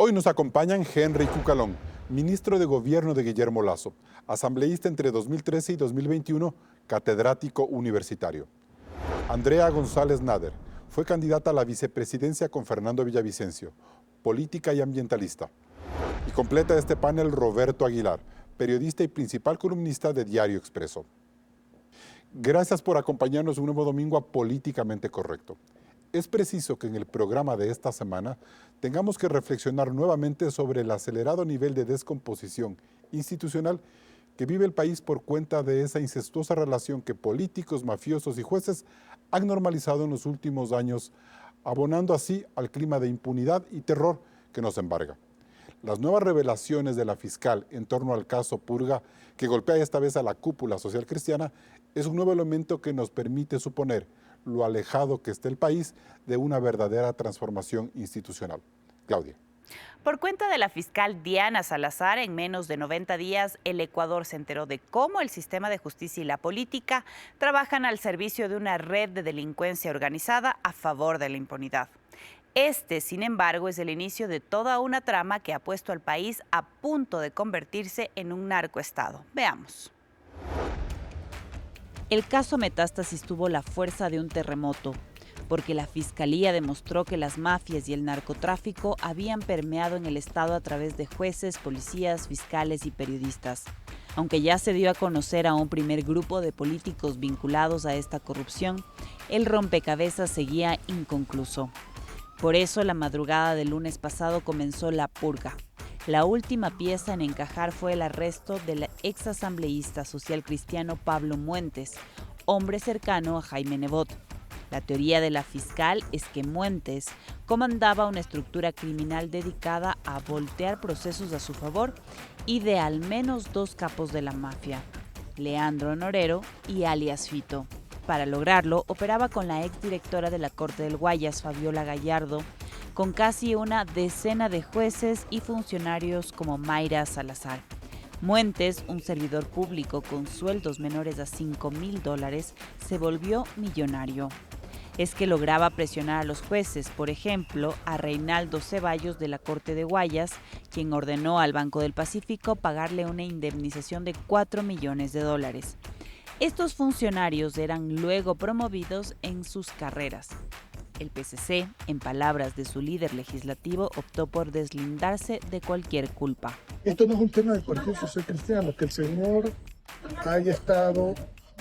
Hoy nos acompañan Henry Cucalón, ministro de Gobierno de Guillermo Lasso, asambleísta entre 2013 y 2021, catedrático universitario. Andrea González Nader fue candidata a la vicepresidencia con Fernando Villavicencio, política y ambientalista. Y completa este panel Roberto Aguilar, periodista y principal columnista de Diario Expreso. Gracias por acompañarnos un nuevo domingo a Políticamente Correcto. Es preciso que en el programa de esta semana tengamos que reflexionar nuevamente sobre el acelerado nivel de descomposición institucional que vive el país por cuenta de esa incestuosa relación que políticos, mafiosos y jueces han normalizado en los últimos años, abonando así al clima de impunidad y terror que nos embarga. Las nuevas revelaciones de la fiscal en torno al caso Purga, que golpea esta vez a la cúpula social cristiana, es un nuevo elemento que nos permite suponer lo alejado que está el país de una verdadera transformación institucional. Claudia. Por cuenta de la fiscal Diana Salazar, en menos de 90 días, el Ecuador se enteró de cómo el sistema de justicia y la política trabajan al servicio de una red de delincuencia organizada a favor de la impunidad. Este, sin embargo, es el inicio de toda una trama que ha puesto al país a punto de convertirse en un narcoestado. Veamos. El caso Metástasis tuvo la fuerza de un terremoto, porque la Fiscalía demostró que las mafias y el narcotráfico habían permeado en el Estado a través de jueces, policías, fiscales y periodistas. Aunque ya se dio a conocer a un primer grupo de políticos vinculados a esta corrupción, el rompecabezas seguía inconcluso. Por eso, la madrugada del lunes pasado comenzó la purga. La última pieza en encajar fue el arresto del exasambleísta social cristiano Pablo Muentes, hombre cercano a Jaime Nebot. La teoría de la fiscal es que Muentes comandaba una estructura criminal dedicada a voltear procesos a su favor y de al menos dos capos de la mafia, Leandro Norero y alias Fito. Para lograrlo, operaba con la exdirectora de la Corte del Guayas, Fabiola Gallardo, con casi una decena de jueces y funcionarios como Mayra Salazar. Muentes, un servidor público con sueldos menores a $5,000, se volvió millonario. Es que lograba presionar a los jueces, por ejemplo, a Reinaldo Ceballos de la Corte de Guayas, quien ordenó al Banco del Pacífico pagarle una indemnización de $4 millones. Estos funcionarios eran luego promovidos en sus carreras. El PCC, en palabras de su líder legislativo, optó por deslindarse de cualquier culpa. Esto no es un tema del Partido Social Cristiano, que el señor haya estado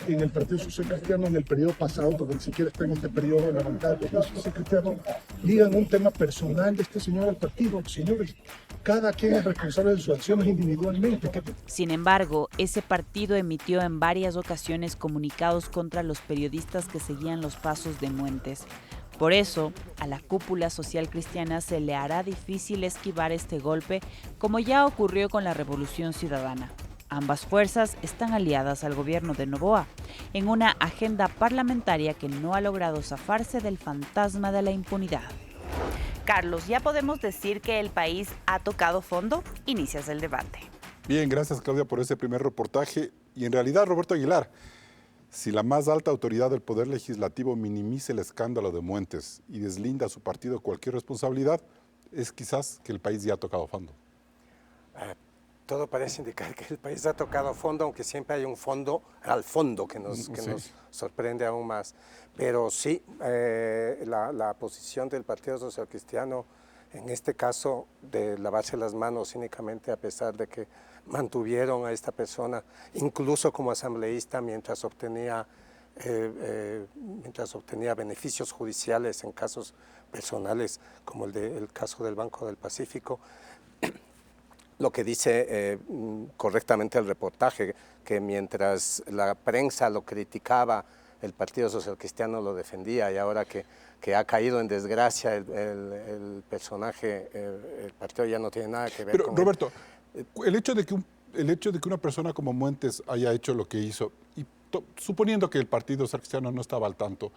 en el Partido Social Cristiano en el periodo pasado, porque ni siquiera está en este periodo de la bancada del Partido Social Cristiano, digan un tema personal de este señor al partido. Señores, cada quien es responsable de sus acciones individualmente. Sin embargo, ese partido emitió en varias ocasiones comunicados contra los periodistas que seguían los pasos de Muentes. Por eso, a la cúpula social cristiana se le hará difícil esquivar este golpe, como ya ocurrió con la Revolución Ciudadana. Ambas fuerzas están aliadas al gobierno de Noboa en una agenda parlamentaria que no ha logrado zafarse del fantasma de la impunidad. Carlos, ¿ya podemos decir que el país ha tocado fondo? Inicias el debate. Bien, gracias Claudia por ese primer reportaje. Y en realidad, Roberto Aguilar, si la más alta autoridad del Poder Legislativo minimiza el escándalo de Muentes y deslinda a su partido cualquier responsabilidad, es quizás que el país ya ha tocado fondo. Todo parece indicar que el país ha tocado fondo, aunque siempre hay un fondo al fondo que nos sorprende aún más. Pero sí, la posición del Partido Social Cristiano, en este caso, de lavarse las manos cínicamente a pesar de que mantuvieron a esta persona, incluso como asambleísta, mientras obtenía beneficios judiciales en casos personales, como el caso del Banco del Pacífico. Lo que dice correctamente el reportaje, que mientras la prensa lo criticaba, el Partido Social Cristiano lo defendía, y ahora que ha caído en desgracia el personaje, el partido ya no tiene nada que ver con Roberto, el hecho de que una persona como Muentes haya hecho lo que hizo, y suponiendo que el Partido Social Cristiano no estaba al tanto,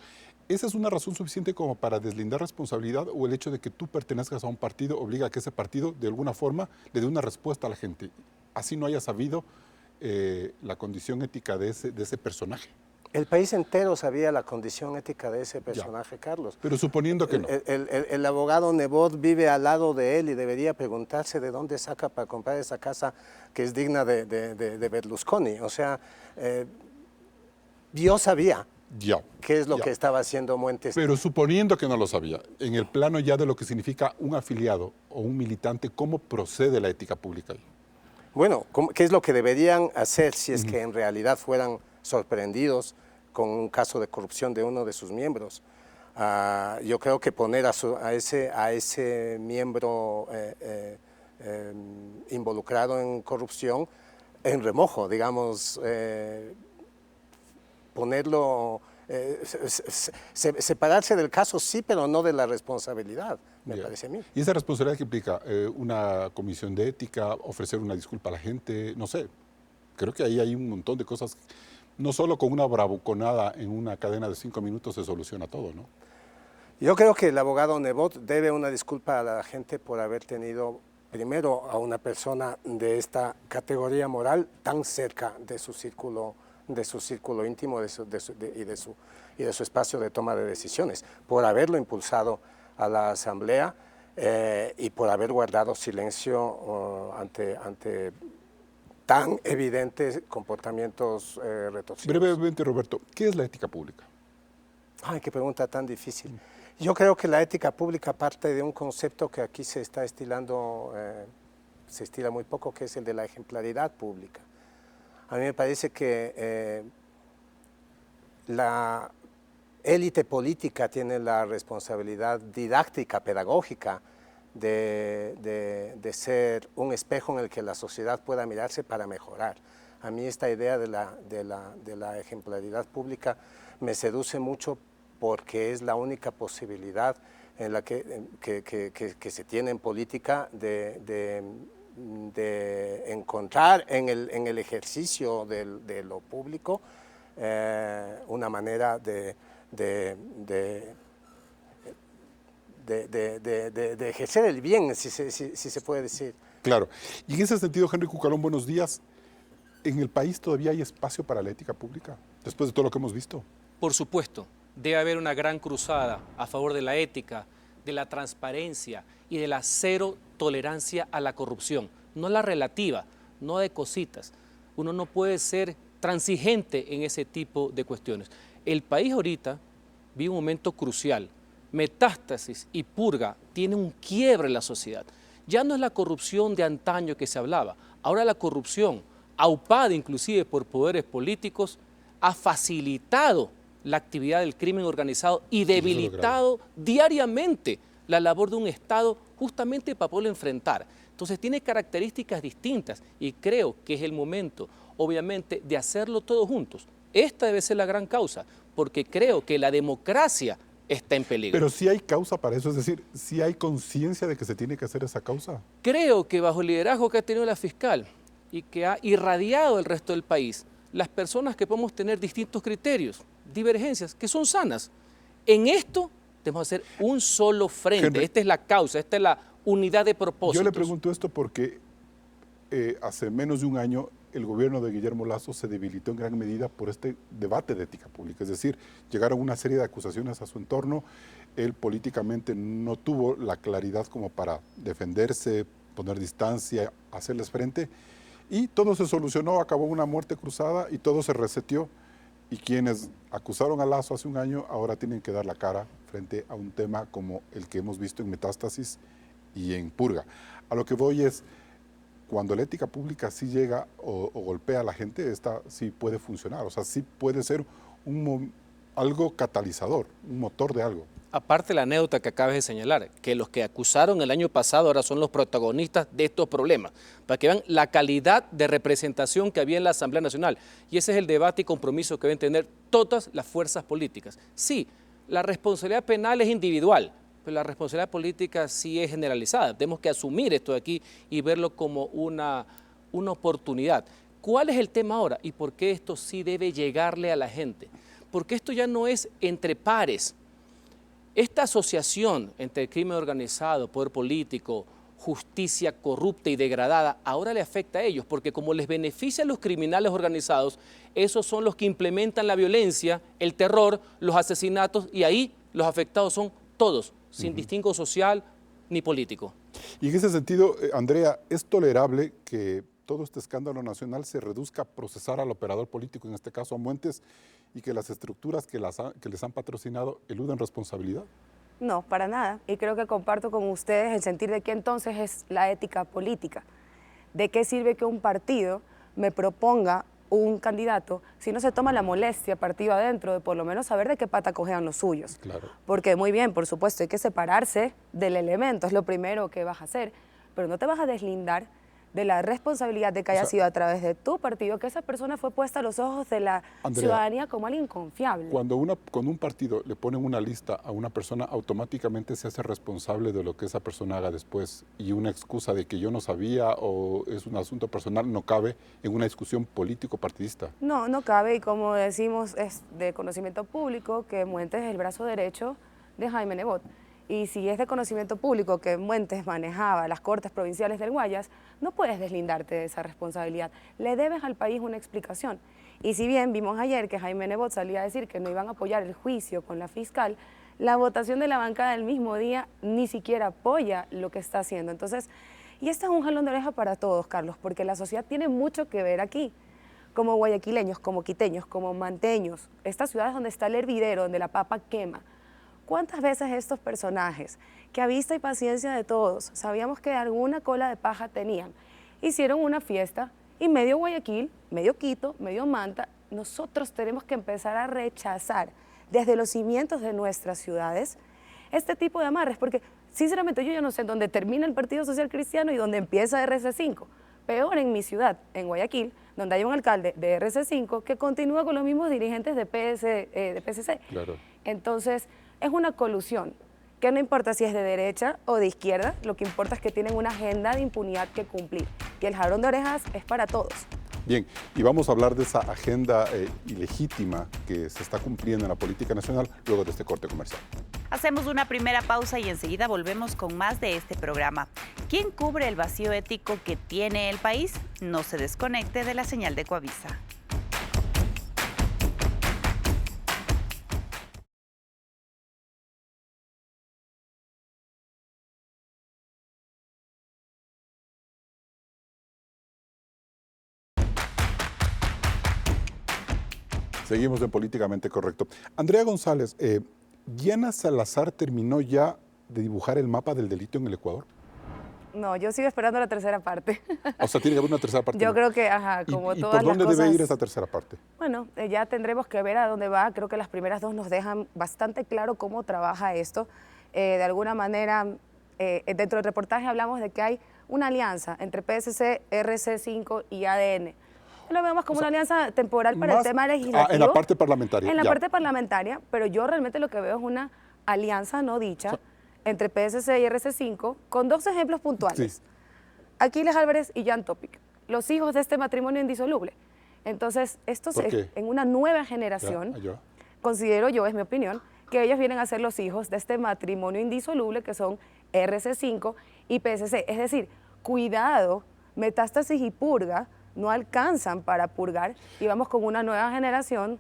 ¿esa es una razón suficiente como para deslindar responsabilidad, o el hecho de que tú pertenezcas a un partido obliga a que ese partido de alguna forma le dé una respuesta a la gente, así no haya sabido la condición ética de ese personaje? El país entero sabía la condición ética de ese personaje, Carlos. Pero suponiendo que no. El abogado Nebot vive al lado de él y debería preguntarse de dónde saca para comprar esa casa que es digna de Berlusconi. O sea, Dios sabía qué es lo que estaba haciendo Muentes. Pero suponiendo que no lo sabía, en el plano ya de lo que significa un afiliado o un militante, ¿cómo procede la ética pública ahí? Bueno, ¿qué es lo que deberían hacer si es que en realidad fueran sorprendidos con un caso de corrupción de uno de sus miembros? Yo creo que poner a ese miembro involucrado en corrupción en remojo, digamos, ponerlo, separarse del caso sí, pero no de la responsabilidad, me parece a mí. ¿Y esa responsabilidad qué implica? ¿Una comisión de ética, ofrecer una disculpa a la gente? No sé, creo que ahí hay un montón de cosas. No solo con una bravuconada en una cadena de 5 minutos se soluciona todo, ¿no? Yo creo que el abogado Nebot debe una disculpa a la gente por haber tenido primero a una persona de esta categoría moral tan cerca de su círculo íntimo y de su espacio de toma de decisiones, por haberlo impulsado a la Asamblea y por haber guardado silencio ante tan evidentes comportamientos retorcidos. Brevemente, Roberto, ¿qué es la ética pública? Ay, qué pregunta tan difícil. Yo creo que la ética pública parte de un concepto que aquí se está estilando, se estila muy poco, que es el de la ejemplaridad pública. A mí me parece que la élite política tiene la responsabilidad didáctica, pedagógica, de ser un espejo en el que la sociedad pueda mirarse para mejorar. A mí esta idea de la ejemplaridad pública me seduce mucho porque es la única posibilidad en la que se tiene en política de encontrar en el ejercicio de lo público una manera de ejercer el bien, si se puede decir. Claro. Y en ese sentido, Henry Cucalón, buenos días. ¿En el país todavía hay espacio para la ética pública, después de todo lo que hemos visto? Por supuesto, debe haber una gran cruzada a favor de la ética, de la transparencia y de la cero tolerancia a la corrupción. No la relativa, no de cositas. Uno no puede ser transigente en ese tipo de cuestiones. El país ahorita vive un momento crucial. Metástasis y purga tienen un quiebre en la sociedad. Ya no es la corrupción de antaño que se hablaba. Ahora la corrupción, aupada inclusive por poderes políticos, ha facilitado la actividad del crimen organizado y debilitado diariamente la labor de un Estado justamente para poderlo enfrentar. Entonces tiene características distintas y creo que es el momento, obviamente, de hacerlo todos juntos. Esta debe ser la gran causa, porque creo que la democracia está en peligro. Pero sí hay causa para eso, es decir, sí hay conciencia de que se tiene que hacer esa causa. Creo que bajo el liderazgo que ha tenido la fiscal y que ha irradiado el resto del país, las personas que podemos tener distintos criterios, divergencias, que son sanas, en esto debemos hacer un solo frente. Henry, esta es la causa, esta es la unidad de propósitos. Yo le pregunto esto porque hace menos de un año el gobierno de Guillermo Lasso se debilitó en gran medida por este debate de ética pública. Es decir, llegaron una serie de acusaciones a su entorno, él políticamente no tuvo la claridad como para defenderse, poner distancia, hacerles frente, y todo se solucionó, acabó una muerte cruzada y todo se reseteó. Y quienes acusaron a Lasso hace un año ahora tienen que dar la cara frente a un tema como el que hemos visto en Metástasis y en Purga. A lo que voy es, cuando la ética pública sí llega o golpea a la gente, esta sí puede funcionar, o sea, sí puede ser algo catalizador, un motor de algo. Aparte de la anécdota que acabas de señalar, que los que acusaron el año pasado ahora son los protagonistas de estos problemas, para que vean la calidad de representación que había en la Asamblea Nacional. Y ese es el debate y compromiso que deben tener todas las fuerzas políticas. Sí, la responsabilidad penal es individual, pero la responsabilidad política sí es generalizada. Tenemos que asumir esto de aquí y verlo como una oportunidad. ¿Cuál es el tema ahora y por qué esto sí debe llegarle a la gente? Porque esto ya no es entre pares. Esta asociación entre el crimen organizado, poder político justicia corrupta y degradada, ahora le afecta a ellos, porque como les beneficia a los criminales organizados, esos son los que implementan la violencia, el terror, los asesinatos, y ahí los afectados son todos, sin distingo social ni político. Y en ese sentido, Andrea, ¿es tolerable que todo este escándalo nacional se reduzca a procesar al operador político, en este caso a Muentes, y que las estructuras que les han patrocinado eluden responsabilidad? No, para nada. Y creo que comparto con ustedes el sentir de que entonces es la ética política. ¿De qué sirve que un partido me proponga un candidato si no se toma la molestia partido adentro de por lo menos saber de qué pata cojean los suyos? Claro. Porque muy bien, por supuesto, hay que separarse del elemento, es lo primero que vas a hacer, pero no te vas a deslindar de la responsabilidad de que haya sido a través de tu partido que esa persona fue puesta a los ojos de la ciudadanía como alguien confiable. Cuando un partido le ponen una lista a una persona, automáticamente se hace responsable de lo que esa persona haga después, y una excusa de que yo no sabía o es un asunto personal no cabe en una discusión político-partidista. No, no cabe, y como decimos, es de conocimiento público que Muentes es el brazo derecho de Jaime Nebot. Y si es de conocimiento público que Muentes manejaba las Cortes Provinciales del Guayas, no puedes deslindarte de esa responsabilidad. Le debes al país una explicación. Y si bien vimos ayer que Jaime Nebot salía a decir que no iban a apoyar el juicio con la fiscal, la votación de la bancada del mismo día ni siquiera apoya lo que está haciendo. Entonces, y este es un jalón de oreja para todos, Carlos, porque la sociedad tiene mucho que ver aquí. Como guayaquileños, como quiteños, como manteños, esta ciudad es donde está el hervidero, donde la papa quema. ¿Cuántas veces estos personajes, que a vista y paciencia de todos, sabíamos que alguna cola de paja tenían, hicieron una fiesta y medio Guayaquil, medio Quito, medio Manta, nosotros tenemos que empezar a rechazar desde los cimientos de nuestras ciudades este tipo de amarres? Porque sinceramente yo ya no sé dónde termina el Partido Social Cristiano y dónde empieza RC5. Peor en mi ciudad, en Guayaquil, donde hay un alcalde de RC5 que continúa con los mismos dirigentes de PSC. Claro. Entonces, es una colusión, que no importa si es de derecha o de izquierda, lo que importa es que tienen una agenda de impunidad que cumplir. Y el jalón de orejas es para todos. Bien, y vamos a hablar de esa agenda ilegítima que se está cumpliendo en la política nacional luego de este corte comercial. Hacemos una primera pausa y enseguida volvemos con más de este programa. ¿Quién cubre el vacío ético que tiene el país? No se desconecte de la señal de Coavisa. Seguimos en Políticamente Correcto. Andrea González, ¿Diana Salazar terminó ya de dibujar el mapa del delito en el Ecuador? No, yo sigo esperando la tercera parte. O sea, tiene que haber una tercera parte. Yo creo que, como ¿Y todas por dónde las cosas, debe ir esa tercera parte? Bueno, ya tendremos que ver a dónde va. Creo que las primeras dos nos dejan bastante claro cómo trabaja esto. De alguna manera, dentro del reportaje hablamos de que hay una alianza entre PSC, RC5 y ADN. Lo vemos como una alianza temporal para el tema legislativo. En la parte parlamentaria. En la parte parlamentaria, pero yo realmente lo que veo es una alianza no dicha entre PSC y RC5 con dos ejemplos puntuales. Sí. Aquiles Álvarez y Jan Topic, los hijos de este matrimonio indisoluble. Entonces, estos en una nueva generación, considero yo, es mi opinión, que ellos vienen a ser los hijos de este matrimonio indisoluble que son RC5 y PSC. Es decir, cuidado, Metástasis y Purga no alcanzan para purgar y vamos con una nueva generación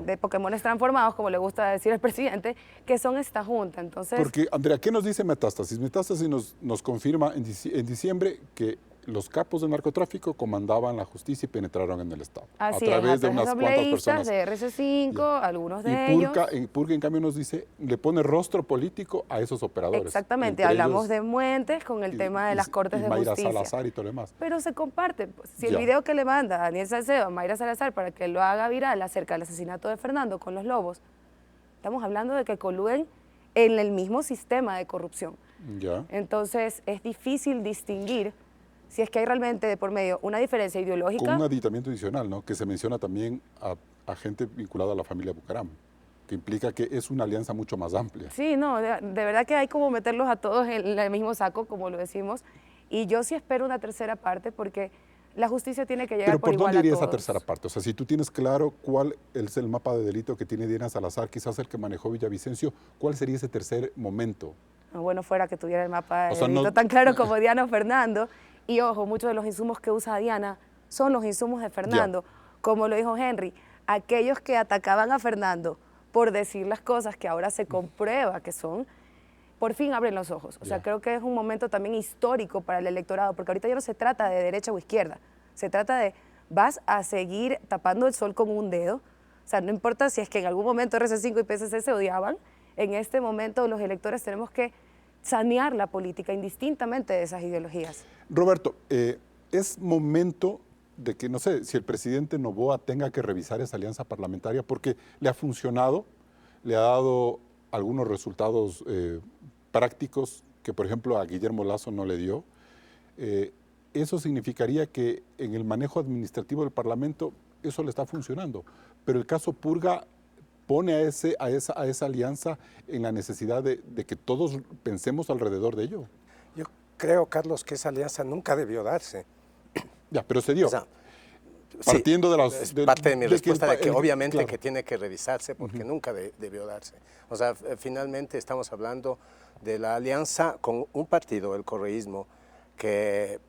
de Pokémones transformados, como le gusta decir el presidente, que son esta junta. Entonces, porque, Andrea, ¿qué nos dice Metástasis? Metástasis nos confirma en diciembre que los capos del narcotráfico comandaban la justicia y penetraron en el Estado. Así a través de unas cuantas personas. De RC5, algunos de Purga, ellos. Purga, en cambio, nos dice, le pone rostro político a esos operadores. Exactamente, hablamos de Muentes con el tema de las Cortes de Mayra Justicia. Salazar y todo lo demás. Pero se comparte. Si el video que le manda Daniel Salcedo a Mayra Salazar para que lo haga viral acerca del asesinato de Fernando con los lobos, estamos hablando de que coluden en el mismo sistema de corrupción. Entonces, es difícil distinguir si es que hay realmente de por medio una diferencia ideológica. Con un aditamiento adicional, ¿no? Que se menciona también a gente vinculada a la familia Bucaram, que implica que es una alianza mucho más amplia. Sí, no, de verdad que hay como meterlos a todos en el mismo saco, como lo decimos, y yo sí espero una tercera parte porque la justicia tiene que llegar por igual a todos. ¿Pero por dónde iría esa tercera parte? O sea, si tú tienes claro cuál es el mapa de delito que tiene Diana Salazar, quizás el que manejó Villavicencio, ¿cuál sería ese tercer momento? Bueno fuera que tuviera el mapa O sea, no- tan claro como Diana o Fernando. Y ojo, muchos de los insumos que usa Diana son los insumos de Fernando. Como lo dijo Henry, aquellos que atacaban a Fernando por decir las cosas que ahora se comprueba que son, por fin abren los ojos. O sea, creo que es un momento también histórico para el electorado, porque ahorita ya no se trata de derecha o izquierda, se trata de vas a seguir tapando el sol con un dedo. O sea, no importa si es que en algún momento RC5 y PSC se odiaban, en este momento los electores tenemos que sanear la política indistintamente de esas ideologías. Roberto, es momento de que, no sé, si el presidente Noboa tenga que revisar esa alianza parlamentaria porque le ha funcionado, le ha dado algunos resultados prácticos que, por ejemplo, a Guillermo Lasso no le dio. Eso significaría que en el manejo administrativo del Parlamento eso le está funcionando. Pero el caso Purga pone a esa alianza en la necesidad de que todos pensemos alrededor de ello. Yo creo, Carlos, que esa alianza nunca debió darse. Ya, pero se dio. O sea, partiendo de las... es parte de mi respuesta de que obviamente claro. que tiene que revisarse porque nunca debió darse. O sea, finalmente estamos hablando de la alianza con un partido, el correísmo, que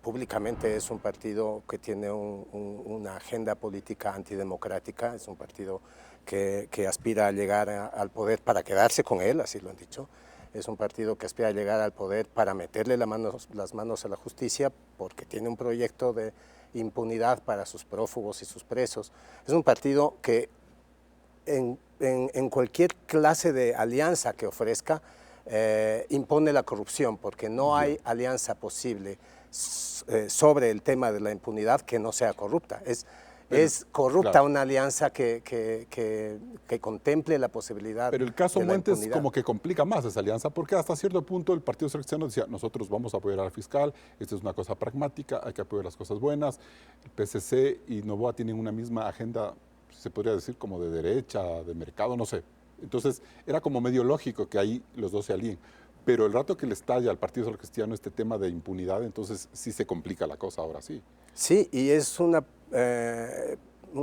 públicamente es un partido que tiene una agenda política antidemocrática, es un partido que aspira a llegar al poder para quedarse con él, así lo han dicho. Es un partido que aspira a llegar al poder para meterle las manos a la justicia porque tiene un proyecto de impunidad para sus prófugos y sus presos. Es un partido que en cualquier clase de alianza que ofrezca impone la corrupción porque no hay alianza posible sobre el tema de la impunidad que no sea corrupta. Es corrupta, claro, una alianza que contemple la posibilidad. Pero el caso de la Muentes impunidad. como que complica más esa alianza, porque hasta cierto punto el Partido Social Cristiano decía, nosotros vamos a apoyar al fiscal, esto es una cosa pragmática, hay que apoyar las cosas buenas. El PSC y Noboa tienen una misma agenda, se podría decir como de derecha, de mercado, no sé. Entonces era como medio lógico que ahí los dos se alíen. Pero el rato que le estalla al Partido Social Cristiano este tema de impunidad, entonces sí se complica la cosa ahora sí. Sí, y es un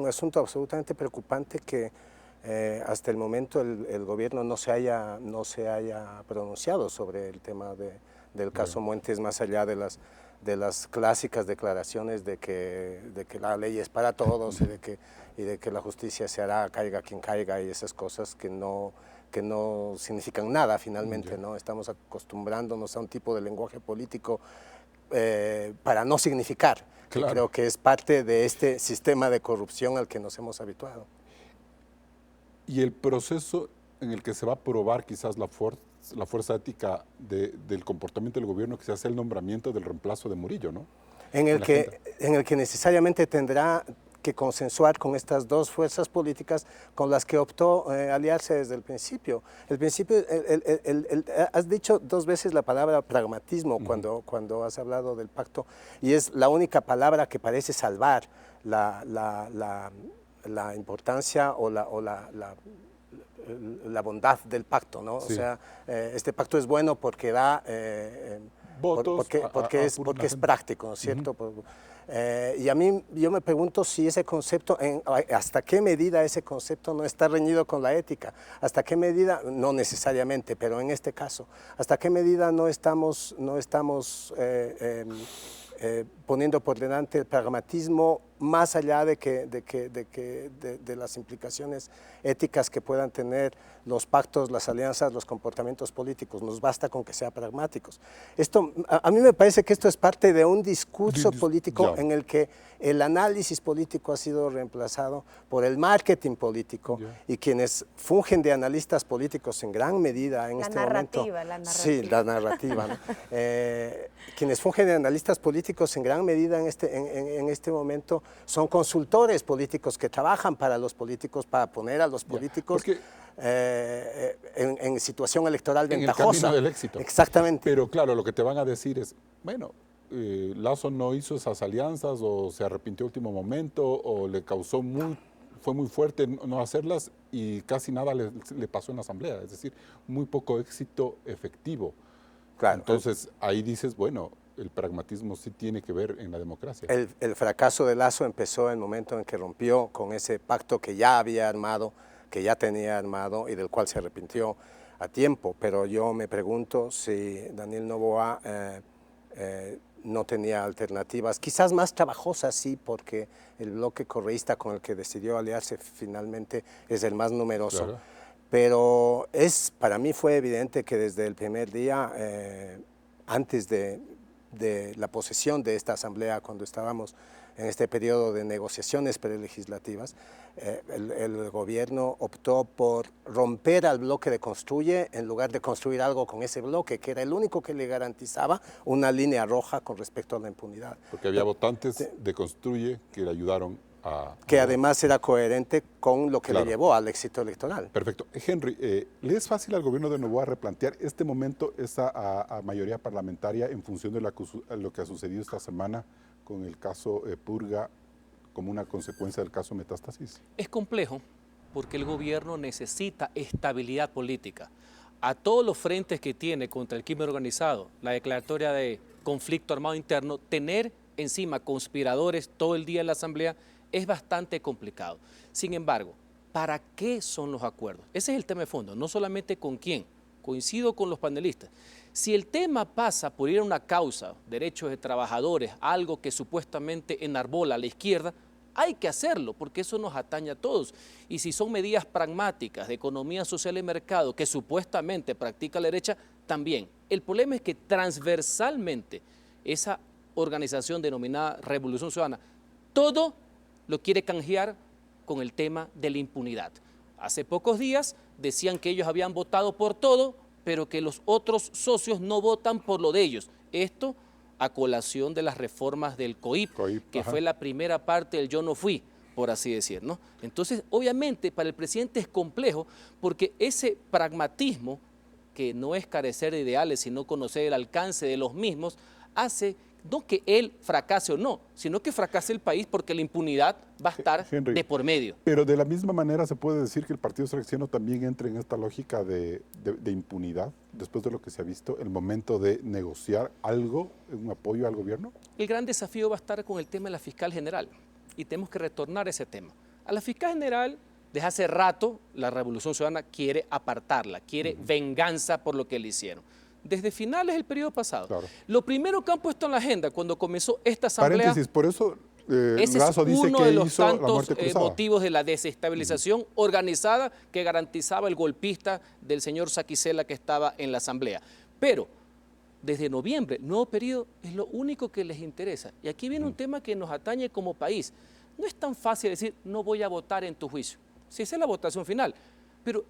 asunto absolutamente preocupante que hasta el momento el gobierno no se haya pronunciado sobre el tema del caso Muentes, más allá de las clásicas declaraciones de que la ley es para todos y de que la justicia se hará, caiga quien caiga, y esas cosas que no significan nada finalmente, ¿no? Estamos acostumbrándonos a un tipo de lenguaje político para no significar. Claro. Creo que es parte de este sistema de corrupción al que nos hemos habituado. Y el proceso en el que se va a probar quizás la fuerza ética del comportamiento del gobierno, que se hace el nombramiento del reemplazo de Murillo, ¿no? En el que necesariamente tendrá que consensuar con estas dos fuerzas políticas con las que optó aliarse desde el principio. Has dicho dos veces la palabra pragmatismo cuando has hablado del pacto, y es la única palabra que parece salvar la importancia o la bondad del pacto, ¿no? Sí. O sea, este pacto es bueno porque da votos, porque es práctico, ¿no es cierto? Y a mí, yo me pregunto si ese concepto, hasta qué medida ese concepto no está reñido con la ética, hasta qué medida, no necesariamente, pero en este caso, hasta qué medida no estamos poniendo por delante el pragmatismo más allá de las implicaciones éticas que puedan tener los pactos, las alianzas, los comportamientos políticos. Nos basta con que sean pragmáticos. A mí me parece que esto es parte de un discurso político en el que el análisis político ha sido reemplazado por el marketing político y quienes fungen de analistas políticos en gran medida en este momento. La narrativa. Sí, la narrativa. ¿No? Quienes fungen de analistas políticos en gran medida en este momento son consultores políticos que trabajan para los políticos, para poner a los políticos en situación electoral ventajosa. En el camino del éxito. Exactamente. Pero claro, lo que te van a decir es, bueno, Lasso no hizo esas alianzas o se arrepintió a último momento o le causó fue muy fuerte no hacerlas y casi nada le pasó en la asamblea, es decir, muy poco éxito efectivo. Claro. Entonces ahí dices, bueno, el pragmatismo sí tiene que ver en la democracia. El fracaso de Lasso empezó en el momento en que rompió con ese pacto que ya había armado, que ya tenía armado y del cual se arrepintió a tiempo, pero yo me pregunto si Daniel Noboa no tenía alternativas, quizás más trabajosas, sí, porque el bloque correísta con el que decidió aliarse finalmente es el más numeroso. Claro. Pero para mí fue evidente que desde el primer día, antes de la posesión de esta asamblea, cuando estábamos en este periodo de negociaciones prelegislativas, el gobierno optó por romper al bloque de Construye en lugar de construir algo con ese bloque, que era el único que le garantizaba una línea roja con respecto a la impunidad. Porque había votantes de Construye que le ayudaron que además era coherente con lo que Claro. le llevó al éxito electoral. Perfecto. Henry, ¿le es fácil al gobierno de Noboa replantear este momento, esa mayoría parlamentaria en función de lo que ha sucedido esta semana con el caso Purga como una consecuencia del caso Metástasis? Es complejo porque el gobierno necesita estabilidad política. A todos los frentes que tiene contra el crimen organizado, la declaratoria de conflicto armado interno, tener encima conspiradores todo el día en la Asamblea es bastante complicado. Sin embargo, ¿para qué son los acuerdos? Ese es el tema de fondo, no solamente con quién. Coincido con los panelistas. Si el tema pasa por ir a una causa, derechos de trabajadores, algo que supuestamente enarbola a la izquierda, hay que hacerlo porque eso nos atañe a todos. Y si son medidas pragmáticas de economía social y mercado que supuestamente practica la derecha, también. El problema es que transversalmente esa organización denominada Revolución Ciudadana, todo lo quiere canjear con el tema de la impunidad. Hace pocos días decían que ellos habían votado por todo, pero que los otros socios no votan por lo de ellos. Esto a colación de las reformas del COIP, que ajá. fue la primera parte del yo no fui, por así decir, ¿no? Entonces, obviamente, para el presidente es complejo porque ese pragmatismo, que no es carecer de ideales, sino conocer el alcance de los mismos, hace no que él fracase o no, sino que fracase el país porque la impunidad va a estar Henry, de por medio. Pero de la misma manera se puede decir que el Partido Selecciono también entra en esta lógica de impunidad, después de lo que se ha visto, el momento de negociar algo, un apoyo al gobierno. El gran desafío va a estar con el tema de la fiscal general y tenemos que retornar a ese tema. A la fiscal general, desde hace rato, la Revolución Ciudadana quiere apartarla, quiere venganza por lo que le hicieron. Desde finales del periodo pasado. Claro. Lo primero que han puesto en la agenda cuando comenzó esta asamblea... Paréntesis, por eso ese Lazo es dice uno que de los hizo la tantos muerte cruzada. motivos de la desestabilización organizada que garantizaba el golpista del señor Saquicela que estaba en la asamblea. Pero desde noviembre, nuevo periodo, es lo único que les interesa. Y aquí viene un tema que nos atañe como país. No es tan fácil decir, no voy a votar en tu juicio. Si esa es la votación final. Pero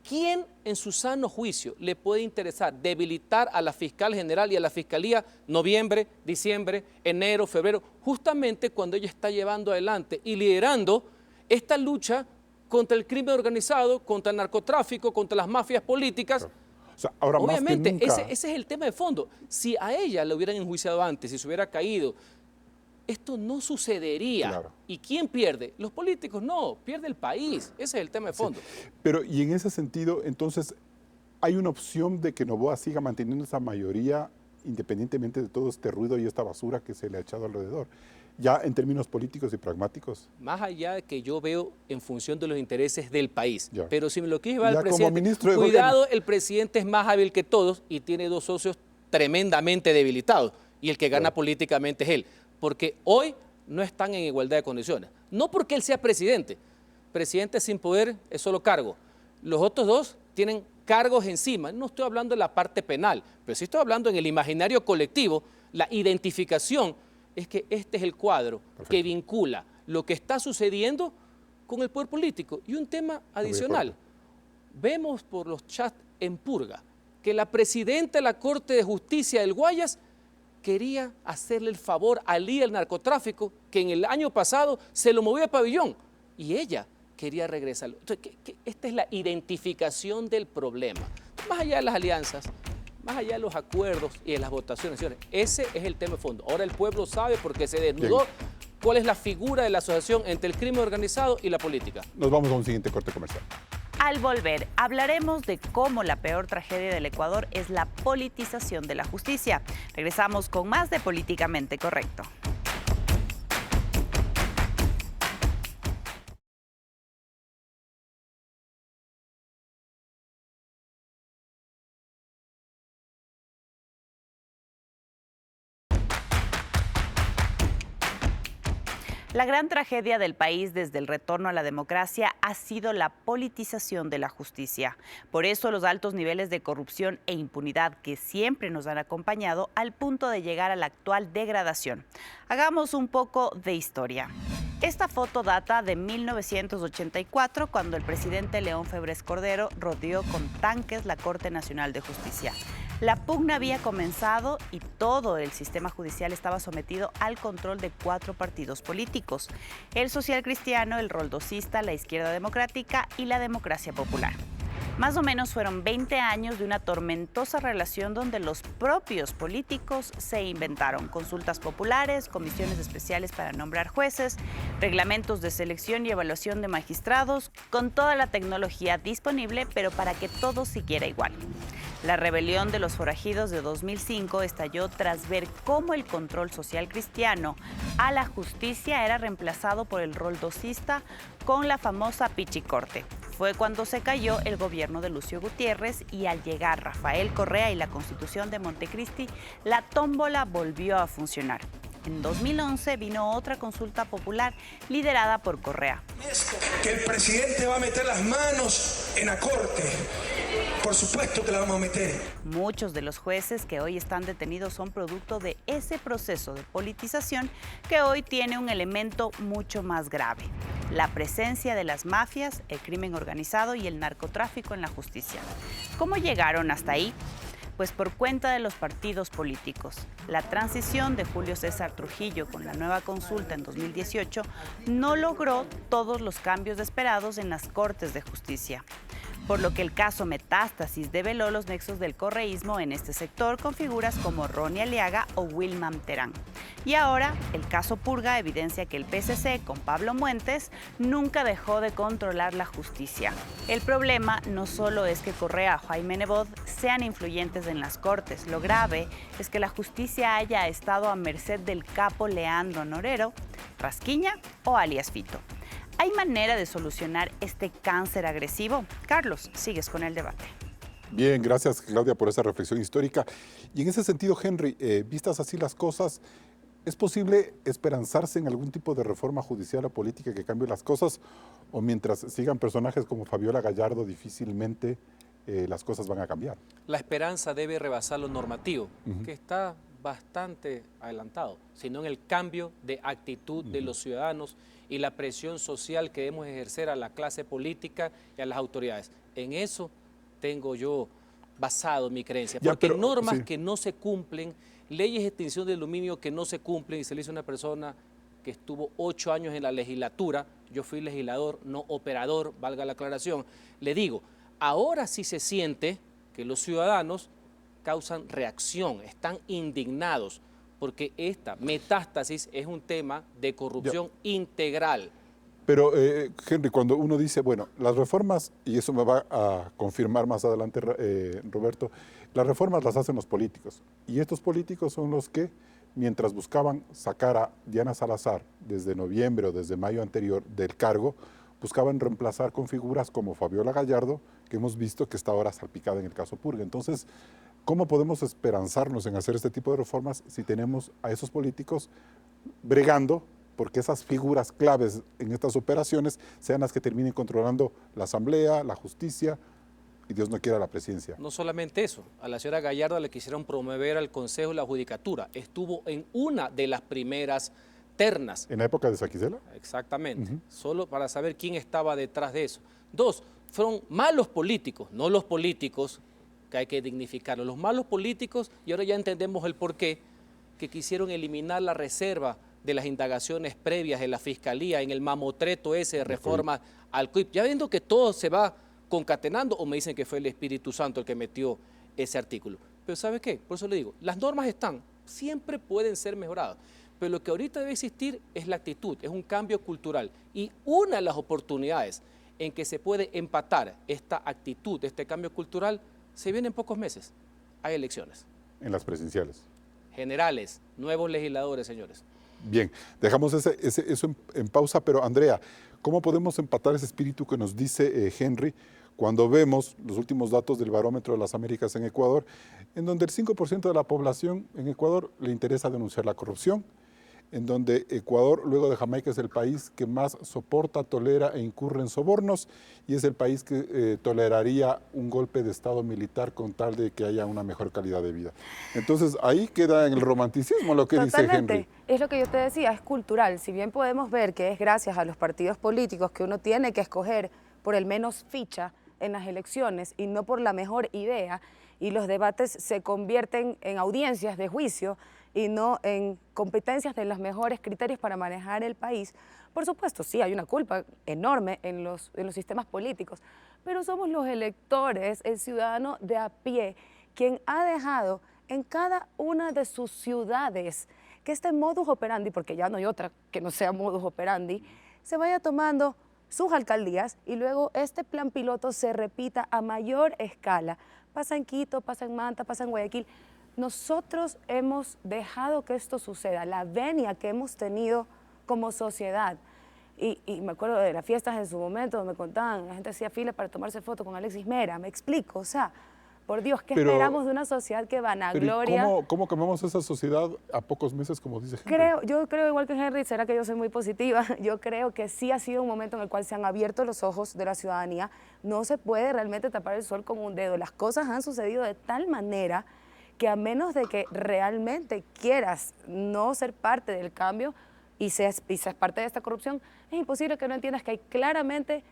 ¿quién en su sano juicio le puede interesar debilitar a la fiscal general y a la fiscalía noviembre, diciembre, enero, febrero, justamente cuando ella está llevando adelante y liderando esta lucha contra el crimen organizado, contra el narcotráfico, contra las mafias políticas? Claro. O sea, ahora Obviamente, más que nunca, ese es el tema de fondo. Si a ella le hubieran enjuiciado antes, si se hubiera caído, esto no sucedería. Claro. ¿Y quién pierde? Los políticos no, pierde el país. Ese es el tema de fondo. Pero, y en ese sentido, entonces, ¿hay una opción de que Noboa siga manteniendo esa mayoría independientemente de todo este ruido y esta basura que se le ha echado alrededor? Ya en términos políticos y pragmáticos. Más allá de que yo veo en función de los intereses del país. Ya. Pero si me lo quieres llevar Ya al como presidente, ministro de cuidado, gobierno. el presidente es más hábil que todos y tiene dos socios tremendamente debilitados. Y el que gana Claro. políticamente es él. Porque hoy no están en igualdad de condiciones. No porque él sea presidente. Presidente sin poder es solo cargo. Los otros dos tienen cargos encima. No estoy hablando de la parte penal, pero sí estoy hablando en el imaginario colectivo, la identificación. Es que este es el cuadro que vincula lo que está sucediendo con el poder político. Y un tema adicional. Vemos por los chats en Purga que la presidenta de la Corte de Justicia del Guayas quería hacerle el favor al líder del narcotráfico que en el año pasado se lo movió de pabellón y ella quería regresarlo. Entonces, esta es la identificación del problema. Más allá de las alianzas, más allá de los acuerdos y de las votaciones, señores, ese es el tema de fondo. Ahora el pueblo sabe porque se desnudó cuál es la figura de la asociación entre el crimen organizado y la política. Nos vamos a un siguiente corte comercial. Al volver, hablaremos de cómo la peor tragedia del Ecuador es la politización de la justicia. Regresamos con más de Políticamente Correcto. La gran tragedia del país desde el retorno a la democracia ha sido la politización de la justicia. Por eso los altos niveles de corrupción e impunidad que siempre nos han acompañado al punto de llegar a la actual degradación. Hagamos un poco de historia. Esta foto data de 1984, cuando el presidente León Febres Cordero rodeó con tanques la Corte Nacional de Justicia. La pugna había comenzado y todo el sistema judicial estaba sometido al control de 4 partidos políticos: el social cristiano, el roldosista, la izquierda democrática y la democracia popular. Más o menos fueron 20 años de una tormentosa relación donde los propios políticos se inventaron consultas populares, comisiones especiales para nombrar jueces, reglamentos de selección y evaluación de magistrados, con toda la tecnología disponible, pero para que todo siguiera igual. La rebelión de los forajidos de 2005 estalló tras ver cómo el control social cristiano a la justicia era reemplazado por el roldosista con la famosa pichicorte. Fue cuando se cayó el gobierno de Lucio Gutiérrez y al llegar Rafael Correa y la Constitución de Montecristi, la tómbola volvió a funcionar. En 2011 vino otra consulta popular liderada por Correa. Que el presidente va a meter las manos en la corte. Por supuesto que la vamos a meter. Muchos de los jueces que hoy están detenidos son producto de ese proceso de politización que hoy tiene un elemento mucho más grave: la presencia de las mafias, el crimen organizado y el narcotráfico en la justicia. ¿Cómo llegaron hasta ahí? Pues por cuenta de los partidos políticos. La transición de Julio César Trujillo con la nueva consulta en 2018 no logró todos los cambios esperados en las Cortes de Justicia, por lo que el caso Metástasis develó los nexos del correísmo en este sector con figuras como Ronnie Aliaga o Wilman Terán. Y ahora, el caso Purga evidencia que el PSC, con Pablo Muentes, nunca dejó de controlar la justicia. El problema no solo es que Correa o Jaime Nebot sean influyentes en las Cortes. Lo grave es que la justicia haya estado a merced del capo Leandro Norero, Rasquiña o alias Fito. ¿Hay manera de solucionar este cáncer agresivo? Carlos, sigues con el debate. Bien, gracias Claudia por esa reflexión histórica. Y en ese sentido, Henry, vistas así las cosas, ¿es posible esperanzarse en algún tipo de reforma judicial o política que cambie las cosas? ¿O mientras sigan personajes como Fabiola Gallardo, difícilmente las cosas van a cambiar? La esperanza debe rebasar lo normativo, que está bastante adelantado, sino en el cambio de actitud de los ciudadanos y la presión social que debemos ejercer a la clase política y a las autoridades. En eso tengo yo basado mi creencia, porque normas que no se cumplen, leyes de extinción de aluminio que no se cumplen, y se le dice a una persona que estuvo 8 años en la legislatura, yo fui legislador, no operador, valga la aclaración, le digo, ahora sí se siente que los ciudadanos causan reacción, están indignados, porque esta metástasis es un tema de corrupción integral. Pero, Henry, cuando uno dice, bueno, las reformas, y eso me va a confirmar más adelante Roberto, las reformas las hacen los políticos, y estos políticos son los que, mientras buscaban sacar a Diana Salazar desde noviembre o desde mayo anterior del cargo, buscaban reemplazar con figuras como Fabiola Gallardo, que hemos visto que está ahora salpicada en el caso Purga. Entonces, ¿cómo podemos esperanzarnos en hacer este tipo de reformas si tenemos a esos políticos bregando porque esas figuras claves en estas operaciones sean las que terminen controlando la Asamblea, la justicia y Dios no quiera la presidencia? No solamente eso, a la señora Gallardo le quisieron promover al Consejo de la Judicatura. Estuvo en una de las primeras ternas. ¿En la época de Saquicela? Exactamente, solo para saber quién estaba detrás de eso. 2, fueron malos políticos, no los políticos, que hay que dignificarlos, los malos políticos, y ahora ya entendemos el porqué, que quisieron eliminar la reserva de las indagaciones previas de la Fiscalía en el mamotreto ese de reforma al CUIP. Ya viendo que todo se va concatenando, o me dicen que fue el Espíritu Santo el que metió ese artículo. Pero ¿sabe qué? Por eso le digo, las normas están, siempre pueden ser mejoradas, pero lo que ahorita debe existir es la actitud, es un cambio cultural. Y una de las oportunidades en que se puede empatar esta actitud, este cambio cultural, se viene en pocos meses. Hay elecciones. En las presidenciales. Generales, nuevos legisladores, señores. Bien, dejamos eso en pausa, pero Andrea, ¿cómo podemos empatar ese espíritu que nos dice Henry cuando vemos los últimos datos del Barómetro de las Américas en Ecuador, en donde el 5% de la población en Ecuador le interesa denunciar la corrupción, en donde Ecuador, luego de Jamaica, es el país que más soporta, tolera e incurre en sobornos, y es el país que toleraría un golpe de Estado militar con tal de que haya una mejor calidad de vida. Entonces, ahí queda en el romanticismo lo que dice Henry. Es lo que yo te decía, es cultural. Si bien podemos ver que es gracias a los partidos políticos que uno tiene que escoger por el menos ficha en las elecciones y no por la mejor idea, y los debates se convierten en audiencias de juicio y no en competencias de los mejores criterios para manejar el país. Por supuesto, sí, hay una culpa enorme en los sistemas políticos, pero somos los electores, el ciudadano de a pie, quien ha dejado en cada una de sus ciudades que este modus operandi, porque ya no hay otra que no sea modus operandi, se vaya tomando sus alcaldías y luego este plan piloto se repita a mayor escala. Pasa en Quito, pasa en Manta, pasa en Guayaquil. Nosotros hemos dejado que esto suceda, la venia que hemos tenido como sociedad. Y me acuerdo de las fiestas en su momento, me contaban, la gente hacía fila para tomarse foto con Alexis Mera, me explico, o sea, por Dios, ¿qué esperamos de una sociedad que vanagloria? ¿Cómo cambiamos esa sociedad a pocos meses, como dice Henry? Yo creo igual que Henry, será que yo soy muy positiva, yo creo que sí ha sido un momento en el cual se han abierto los ojos de la ciudadanía, no se puede realmente tapar el sol con un dedo, las cosas han sucedido de tal manera que a menos de que realmente quieras no ser parte del cambio y seas parte de esta corrupción, es imposible que no entiendas que hay claramente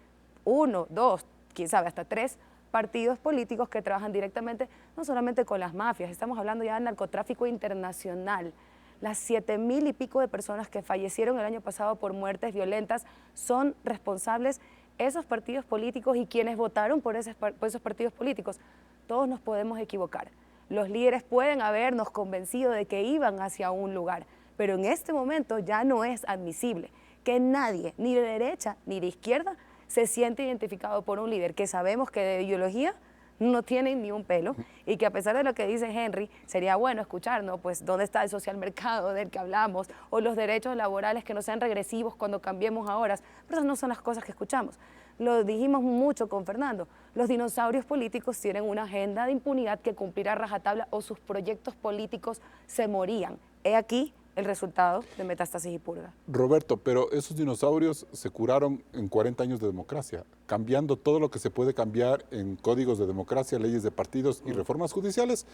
1, 2, quién sabe, hasta 3 partidos políticos que trabajan directamente, no solamente con las mafias, estamos hablando ya de narcotráfico internacional. Las 7,000 y pico de personas que fallecieron el año pasado por muertes violentas son responsables esos partidos políticos y quienes votaron por esos partidos políticos. Todos nos podemos equivocar. Los líderes pueden habernos convencido de que iban hacia un lugar, pero en este momento ya no es admisible que nadie, ni de derecha ni de izquierda, se siente identificado por un líder que sabemos que de ideología no tienen ni un pelo y que a pesar de lo que dice Henry, sería bueno escuchar, ¿no? Pues dónde está el social mercado del que hablamos o los derechos laborales que no sean regresivos cuando cambiemos a horas, pero esas no son las cosas que escuchamos. Lo dijimos mucho con Fernando, los dinosaurios políticos tienen una agenda de impunidad que cumplir a rajatabla o sus proyectos políticos se morían. He aquí el resultado de Metástasis y Purga. Roberto, pero esos dinosaurios se curaron en 40 años de democracia, cambiando todo lo que se puede cambiar en códigos de democracia, leyes de partidos y reformas judiciales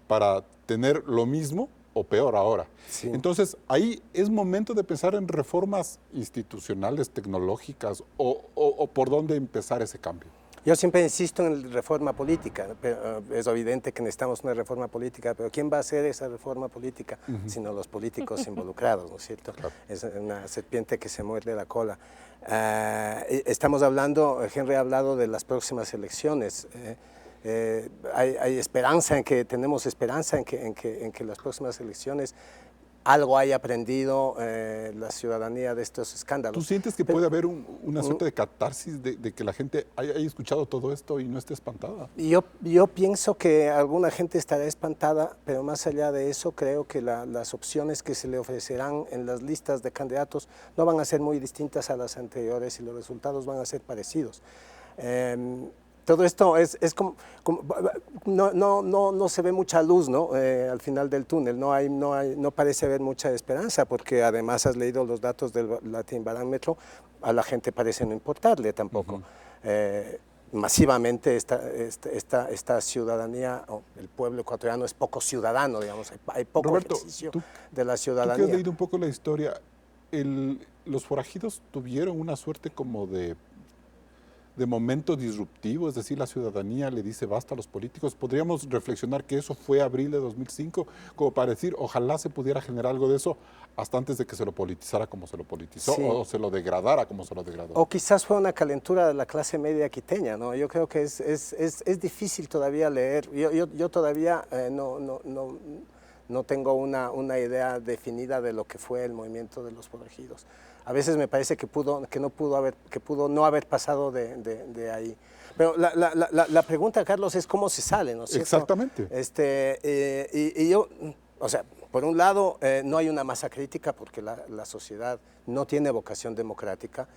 para tener lo mismo o peor ahora. Sí. Entonces, ahí es momento de pensar en reformas institucionales, tecnológicas o por dónde empezar ese cambio. Yo siempre insisto en la reforma política, pero es evidente que necesitamos una reforma política, pero ¿quién va a hacer esa reforma política? Sino los políticos involucrados, ¿no es cierto? Claro. Es una serpiente que se muerde la cola. Estamos hablando, Henry ha hablado de las próximas elecciones. Hay esperanza tenemos esperanza en que las próximas elecciones algo haya aprendido la ciudadanía de estos escándalos. ¿Tú sientes que puede haber una suerte de catarsis de que la gente haya escuchado todo esto y no esté espantada? Yo pienso que alguna gente estará espantada, pero más allá de eso creo que las opciones que se le ofrecerán en las listas de candidatos no van a ser muy distintas a las anteriores y los resultados van a ser parecidos. Todo esto es como no se ve mucha luz, ¿no? Al final del túnel, no parece haber mucha esperanza, porque además has leído los datos del Latinbarómetro, a la gente parece no importarle tampoco. Masivamente esta ciudadanía, el pueblo ecuatoriano es poco ciudadano, digamos, hay poco Roberto, ejercicio de la ciudadanía. Tú que has leído un poco la historia, los forajidos tuvieron una suerte como de momento disruptivo, es decir, la ciudadanía le dice basta a los políticos. ¿Podríamos reflexionar que eso fue abril de 2005, como para decir, ojalá se pudiera generar algo de eso hasta antes de que se lo politizara como se lo politizó, sí, o se lo degradara como se lo degradó? O quizás fue una calentura de la clase media quiteña, ¿no? Yo creo que es difícil todavía leer. Yo todavía no tengo una idea definida de lo que fue el movimiento de los forajidos. A veces me parece que pudo no haber pasado de ahí. Pero la pregunta, Carlos, es cómo se sale, ¿no es cierto? Exactamente. Y yo, o sea, por un lado, no hay una masa crítica porque la sociedad no tiene vocación democrática,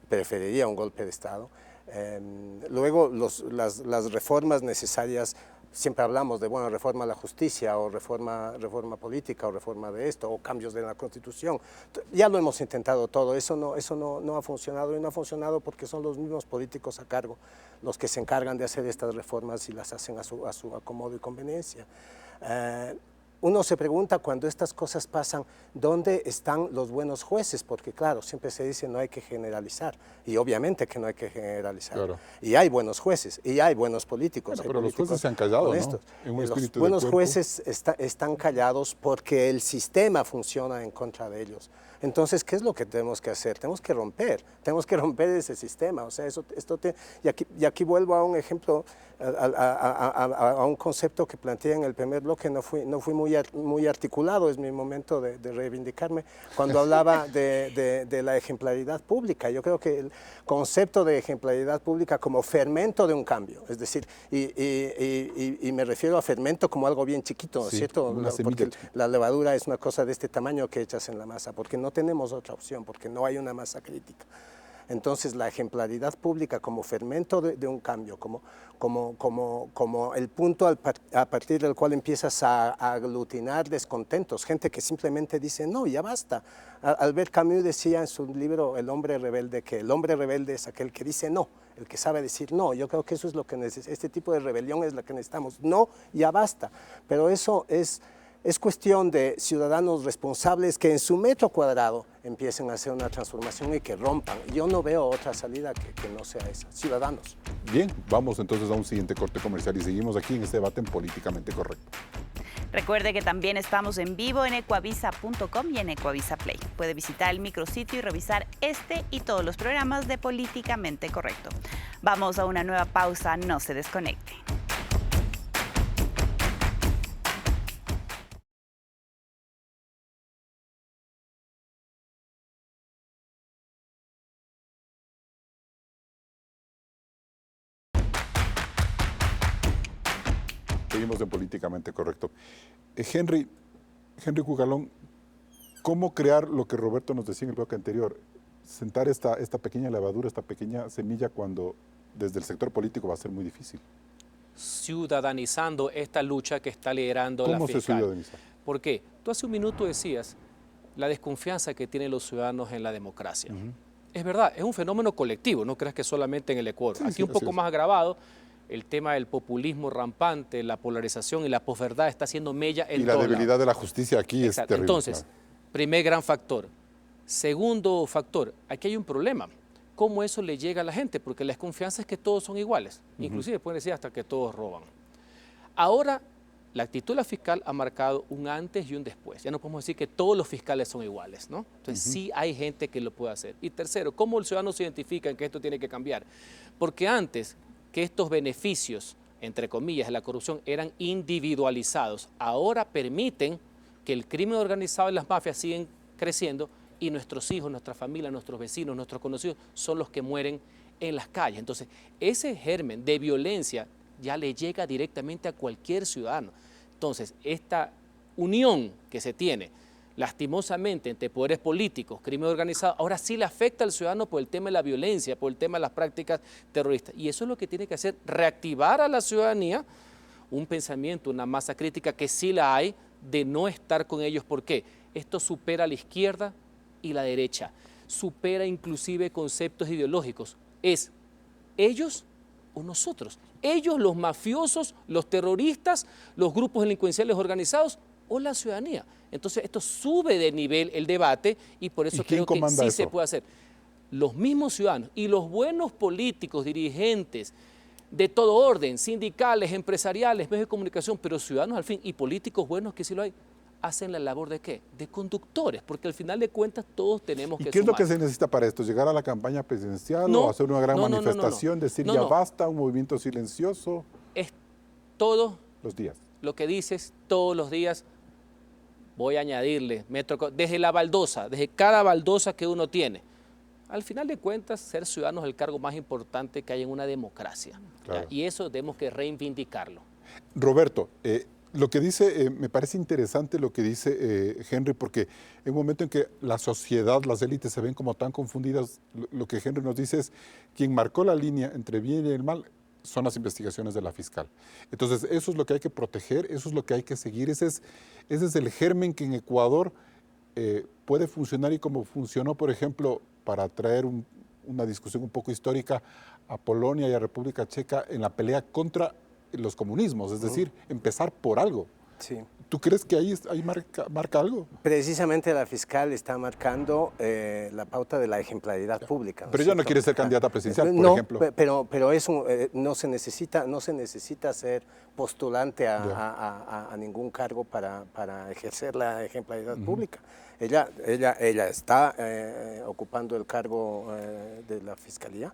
preferiría un golpe de Estado. Luego, las reformas necesarias siempre hablamos de, bueno, reforma a la justicia o reforma política o reforma de esto o cambios de la Constitución. Ya lo hemos intentado todo, eso no ha funcionado y no ha funcionado porque son los mismos políticos a cargo los que se encargan de hacer estas reformas y las hacen a su acomodo y conveniencia. Uno se pregunta cuando estas cosas pasan, ¿dónde están los buenos jueces? Porque claro, siempre se dice no hay que generalizar, y obviamente que no hay que generalizar. Claro. Y hay buenos jueces, y hay buenos políticos. Bueno, pero los jueces se han callado, honestos, ¿no? En un los buenos jueces están callados porque el sistema funciona en contra de ellos. Entonces, ¿qué es lo que tenemos que hacer? Tenemos que romper ese sistema. O sea, y aquí vuelvo a un ejemplo, a un concepto que planteé en el primer bloque, no fui muy articulado, es mi momento de reivindicarme, cuando hablaba de la ejemplaridad pública. Yo creo que el concepto de ejemplaridad pública como fermento de un cambio, es decir, y me refiero a fermento como algo bien chiquito, ¿no es cierto? Porque la levadura es una cosa de este tamaño que echas en la masa, porque no tenemos otra opción, porque no hay una masa crítica. Entonces, la ejemplaridad pública como fermento de un cambio, como el punto a partir del cual empiezas a aglutinar descontentos, gente que simplemente dice, no, ya basta. Albert Camus decía en su libro El hombre rebelde que el hombre rebelde es aquel que dice no, el que sabe decir no. Yo creo que eso es lo que este tipo de rebelión es la que necesitamos. No, ya basta. Pero eso es cuestión de ciudadanos responsables que en su metro cuadrado empiecen a hacer una transformación y que rompan. Yo no veo otra salida que no sea esa. Ciudadanos. Bien, vamos entonces a un siguiente corte comercial y seguimos aquí en este debate en Políticamente Correcto. Recuerde que también estamos en vivo en ecuavisa.com y en Ecuavisa Play. Puede visitar el micrositio y revisar este y todos los programas de Políticamente Correcto. Vamos a una nueva pausa, no se desconecte. Seguimos en Políticamente Correcto. Henry Cucalón, ¿cómo crear lo que Roberto nos decía en el bloque anterior? Sentar esta pequeña levadura, esta pequeña semilla cuando desde el sector político va a ser muy difícil. Ciudadanizando esta lucha que está liderando la fiscal. ¿Cómo se ciudadaniza? ¿Por qué? Tú hace un minuto decías la desconfianza que tienen los ciudadanos en la democracia. Es verdad, es un fenómeno colectivo, no creas que solamente en el Ecuador. Sí, aquí un poco más agravado. El tema del populismo rampante, la polarización y la posverdad está haciendo mella en todo. Y la debilidad de la justicia aquí es terrible. Entonces, primer gran factor. Segundo factor, aquí hay un problema. ¿Cómo eso le llega a la gente? Porque la desconfianza es que todos son iguales. Inclusive pueden decir hasta que todos roban. Ahora, la actitud de la fiscal ha marcado un antes y un después. Ya no podemos decir que todos los fiscales son iguales, ¿no? Entonces, sí hay gente que lo puede hacer. Y tercero, ¿cómo el ciudadano se identifica en que esto tiene que cambiar? Porque antes que estos beneficios, entre comillas, de la corrupción eran individualizados, ahora permiten que el crimen organizado y las mafias siguen creciendo y nuestros hijos, nuestra familia, nuestros vecinos, nuestros conocidos son los que mueren en las calles. Entonces, ese germen de violencia ya le llega directamente a cualquier ciudadano. Entonces, esta unión que se tiene lastimosamente entre poderes políticos, crimen organizado, ahora sí le afecta al ciudadano por el tema de la violencia, por el tema de las prácticas terroristas. Y eso es lo que tiene que hacer, reactivar a la ciudadanía un pensamiento, una masa crítica que sí la hay, de no estar con ellos. ¿Por qué? Esto supera a la izquierda y la derecha, supera inclusive conceptos ideológicos. Es ellos o nosotros. Ellos, los mafiosos, los terroristas, los grupos delincuenciales organizados o la ciudadanía. Entonces esto sube de nivel el debate y por eso creo que sí se puede hacer. Los mismos ciudadanos y los buenos políticos, dirigentes de todo orden, sindicales, empresariales, medios de comunicación, pero ciudadanos al fin y políticos buenos que sí lo hay, hacen la labor ¿de qué? De conductores, porque al final de cuentas todos tenemos que ¿Y qué es lo que se necesita para esto? ¿Llegar a la campaña presidencial o hacer una gran manifestación, decir ya basta, un movimiento silencioso? Es todos los días. Lo que dices, todos los días. Voy a añadirle, desde la baldosa, desde cada baldosa que uno tiene. Al final de cuentas, ser ciudadanos es el cargo más importante que hay en una democracia. Claro. Y eso tenemos que reivindicarlo. Roberto, lo que dice, me parece interesante lo que dice Henry, porque en un momento en que la sociedad, las élites se ven como tan confundidas, lo que Henry nos dice es, quien marcó la línea entre bien y el mal son las investigaciones de la fiscal. Entonces, eso es lo que hay que proteger, eso es lo que hay que seguir. Ese es el germen que en Ecuador puede funcionar, y como funcionó, por ejemplo, para traer una discusión un poco histórica, a Polonia y a República Checa en la pelea contra los comunismos, es decir, empezar por algo. Sí. ¿Tú crees que ahí marca algo? Precisamente la fiscal está marcando la pauta de la ejemplaridad pública. Pero ella no quiere ser candidata presidencial, por ejemplo. Pero eso no se necesita ser postulante a ningún cargo para ejercer la ejemplaridad pública. Ella está ocupando el cargo de la fiscalía.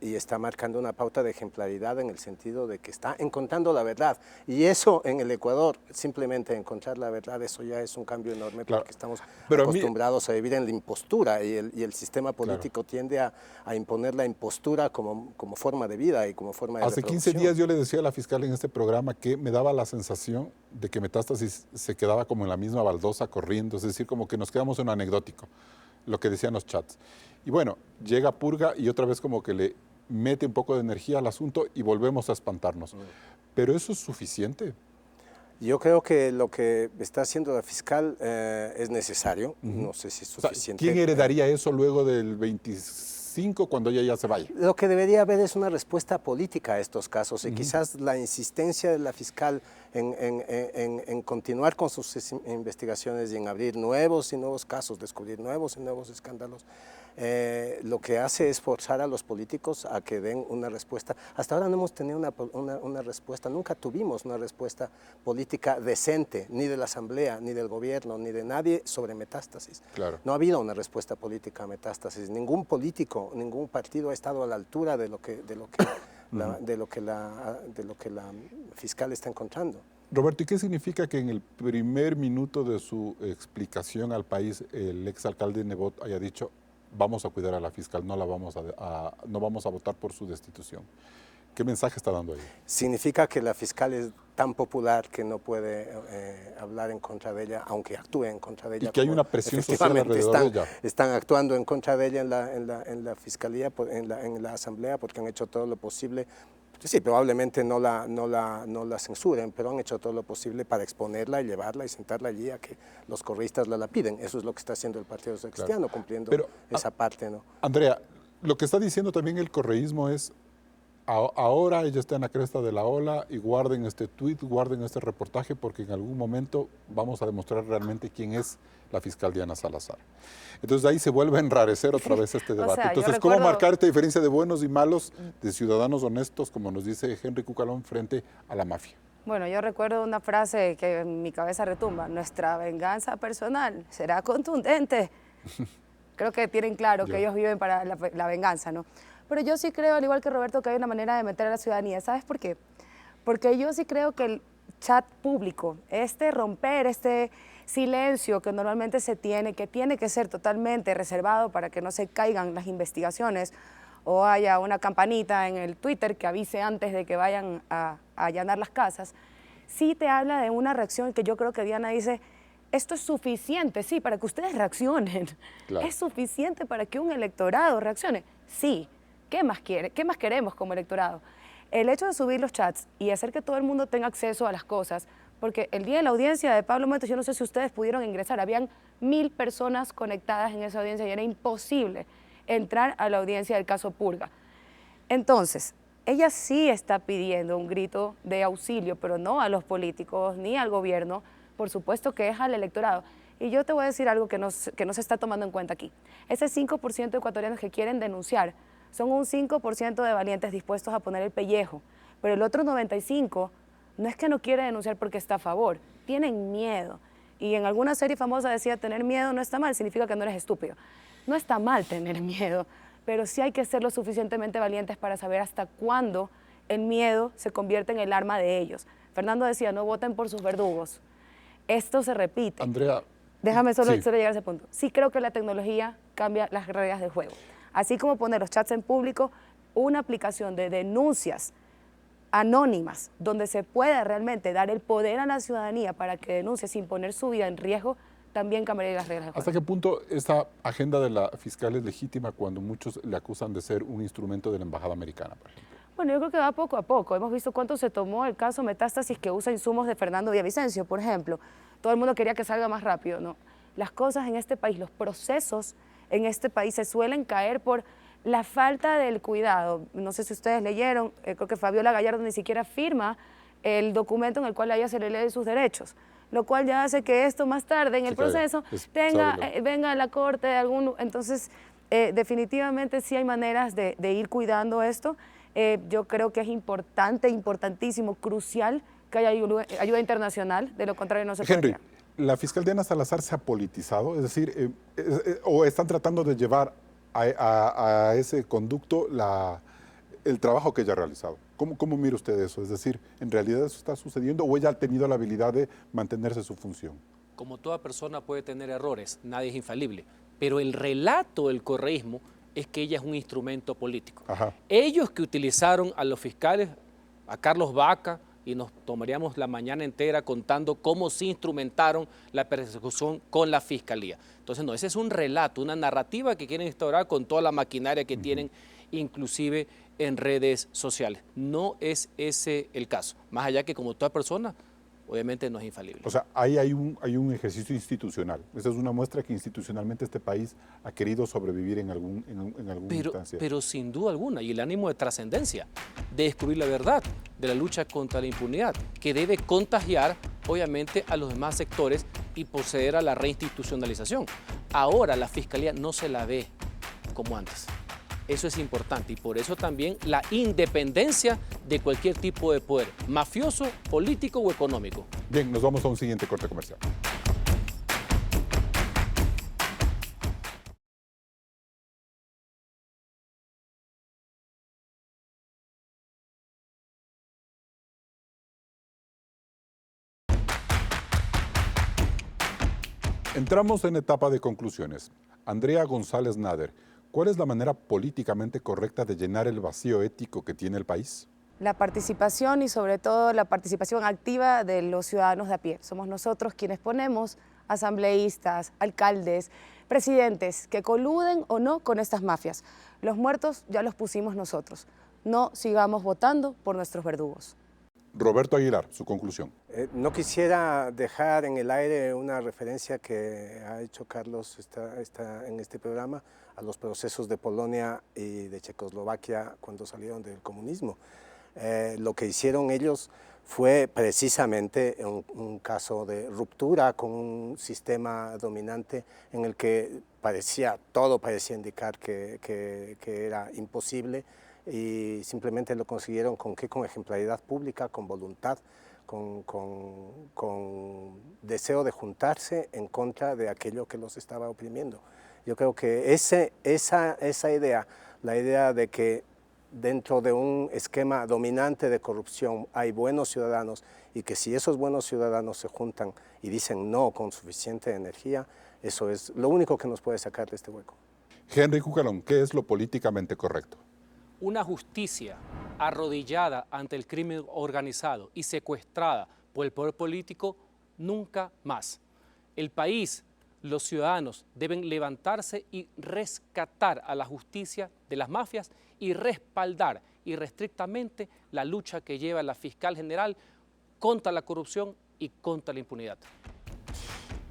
Y está marcando una pauta de ejemplaridad en el sentido de que está encontrando la verdad. Y eso en el Ecuador, simplemente encontrar la verdad, eso ya es un cambio enorme, porque estamos acostumbrados a vivir en la impostura, y el sistema político tiende a imponer la impostura como forma de vida y como forma de Hace 15 días yo le decía a la fiscal en este programa que me daba la sensación de que Metástasis se quedaba como en la misma baldosa corriendo, es decir, como que nos quedamos en lo anecdótico, lo que decían los chats. Y bueno, llega Purga y otra vez como que le mete un poco de energía al asunto y volvemos a espantarnos. ¿Pero eso es suficiente? Yo creo que lo que está haciendo la fiscal es necesario, no sé si es suficiente. O sea, ¿quién heredaría eso luego del 25 cuando ella ya se vaya? Lo que debería haber es una respuesta política a estos casos, y quizás la insistencia de la fiscal en continuar con sus investigaciones y en abrir nuevos y nuevos casos, descubrir nuevos y nuevos escándalos, lo que hace es forzar a los políticos a que den una respuesta. Hasta ahora no hemos tenido una respuesta, nunca tuvimos una respuesta política decente, ni de la Asamblea, ni del gobierno, ni de nadie sobre Metástasis. Claro. No ha habido una respuesta política a Metástasis. Ningún político, ningún partido ha estado a la altura de lo que la fiscal está encontrando. Roberto, ¿y qué significa que en el primer minuto de su explicación al país el exalcalde Nebot haya dicho: vamos a cuidar a la fiscal, no vamos a votar por su destitución? ¿Qué mensaje está dando ahí? Significa que la fiscal es tan popular que no puede hablar en contra de ella, aunque actúe en contra de ella. Y que hay una presión social alrededor de ella. Están actuando en contra de ella en la fiscalía, en la asamblea, porque han hecho todo lo posible. Sí, probablemente no la censuren, pero han hecho todo lo posible para exponerla y llevarla y sentarla allí a que los correístas la piden. Eso es lo que está haciendo el Partido Social Cristiano, cumpliendo esa parte, ¿no? Andrea, lo que está diciendo también el correísmo es: ahora ella está en la cresta de la ola y guarden este tuit, guarden este reportaje, porque en algún momento vamos a demostrar realmente quién es la fiscal Diana Salazar. Entonces ahí se vuelve a enrarecer otra vez este debate. Entonces, ¿cómo marcar esta diferencia de buenos y malos, de ciudadanos honestos, como nos dice Henry Cucalón, frente a la mafia? Bueno, yo recuerdo una frase que en mi cabeza retumba: nuestra venganza personal será contundente. Creo que tienen claro que ellos viven para la venganza, ¿no? Pero yo sí creo, al igual que Roberto, que hay una manera de meter a la ciudadanía. ¿Sabes por qué? Porque yo sí creo que el chat público, romper este silencio que normalmente se tiene, que tiene que ser totalmente reservado para que no se caigan las investigaciones, o haya una campanita en el Twitter que avise antes de que vayan a allanar las casas, sí te habla de una reacción que yo creo que Diana dice: esto es suficiente, sí, para que ustedes reaccionen. Claro. Es suficiente para que un electorado reaccione. Sí. ¿Qué más quiere? ¿Qué más queremos como electorado? El hecho de subir los chats y hacer que todo el mundo tenga acceso a las cosas, porque el día de la audiencia de Pablo Motos, yo no sé si ustedes pudieron ingresar, habían 1000 personas conectadas en esa audiencia y era imposible entrar a la audiencia del caso Purga. Entonces, ella sí está pidiendo un grito de auxilio, pero no a los políticos ni al gobierno, por supuesto que es al electorado. Y yo te voy a decir algo que no se está tomando en cuenta aquí. Ese 5% de ecuatorianos que quieren denunciar son un 5% de valientes dispuestos a poner el pellejo, pero el otro 95% no es que no quiere denunciar porque está a favor, tienen miedo. Y en alguna serie famosa decía: tener miedo no está mal, significa que no eres estúpido. No está mal tener miedo, pero sí hay que ser lo suficientemente valientes para saber hasta cuándo el miedo se convierte en el arma de ellos. Fernando decía: no voten por sus verdugos. Esto se repite. Andrea, déjame solo llegar a ese punto. Sí creo que la tecnología cambia las reglas del juego. Así como poner los chats en público, una aplicación de denuncias anónimas, donde se pueda realmente dar el poder a la ciudadanía para que denuncie sin poner su vida en riesgo, también cambiaría las reglas del juego. ¿Hasta qué punto esta agenda de la fiscal es legítima cuando muchos le acusan de ser un instrumento de la embajada americana, por ejemplo? Bueno, yo creo que va poco a poco. Hemos visto cuánto se tomó el caso Metástasis, que usa insumos de Fernando Villavicencio, por ejemplo. Todo el mundo quería que salga más rápido, ¿no? Las cosas en este país, los procesos en este país se suelen caer por la falta del cuidado. No sé si ustedes leyeron, creo que Fabiola Gallardo ni siquiera firma el documento en el cual a ella se le lee sus derechos, lo cual ya hace que esto más tarde en el proceso venga a la corte de algún... Entonces, definitivamente sí hay maneras de ir cuidando esto. Yo creo que es importante, importantísimo, crucial que haya ayuda internacional, de lo contrario no se podría. Henry, ¿la fiscal Diana Salazar se ha politizado? Es decir, ¿o están tratando de llevar a ese conducto el trabajo que ella ha realizado? ¿Cómo mira usted eso? Es decir, ¿en realidad eso está sucediendo o ella ha tenido la habilidad de mantenerse su función? Como toda persona puede tener errores, nadie es infalible, pero el relato del correísmo es que ella es un instrumento político. Ajá. Ellos que utilizaron a los fiscales, a Carlos Vaca, y nos tomaríamos la mañana entera contando cómo se instrumentaron la persecución con la fiscalía. Entonces, no, ese es un relato, una narrativa que quieren instaurar con toda la maquinaria que tienen, inclusive en redes sociales. No es ese el caso, más allá que como toda persona, obviamente no es infalible. O sea, ahí hay un ejercicio institucional. Esa es una muestra que institucionalmente este país ha querido sobrevivir en alguna instancia. Pero sin duda alguna, y el ánimo de trascendencia, de descubrir la verdad, de la lucha contra la impunidad, que debe contagiar, obviamente, a los demás sectores y proceder a la reinstitucionalización. Ahora la Fiscalía no se la ve como antes. Eso es importante y por eso también la independencia de cualquier tipo de poder, mafioso, político o económico. Bien, nos vamos a un siguiente corte comercial. Entramos en etapa de conclusiones. Andrea González Nader, ¿cuál es la manera políticamente correcta de llenar el vacío ético que tiene el país? La participación y sobre todo la participación activa de los ciudadanos de a pie. Somos nosotros quienes ponemos asambleístas, alcaldes, presidentes que coluden o no con estas mafias. Los muertos ya los pusimos nosotros. No sigamos votando por nuestros verdugos. Roberto Aguilar, su conclusión. No quisiera dejar en el aire una referencia que ha hecho Carlos en este programa a los procesos de Polonia y de Checoslovaquia cuando salieron del comunismo. Lo que hicieron ellos fue precisamente un caso de ruptura con un sistema dominante en el que todo parecía indicar que era imposible, y simplemente lo consiguieron ¿con qué? Con ejemplaridad pública, con voluntad, con deseo de juntarse en contra de aquello que los estaba oprimiendo. Yo creo que esa idea, la idea de que dentro de un esquema dominante de corrupción hay buenos ciudadanos y que si esos buenos ciudadanos se juntan y dicen no con suficiente energía, eso es lo único que nos puede sacar de este hueco. Henry Cucalón, ¿qué es lo políticamente correcto? Una justicia arrodillada ante el crimen organizado y secuestrada por el poder político, nunca más. El país, los ciudadanos deben levantarse y rescatar a la justicia de las mafias y respaldar irrestrictamente la lucha que lleva la fiscal general contra la corrupción y contra la impunidad.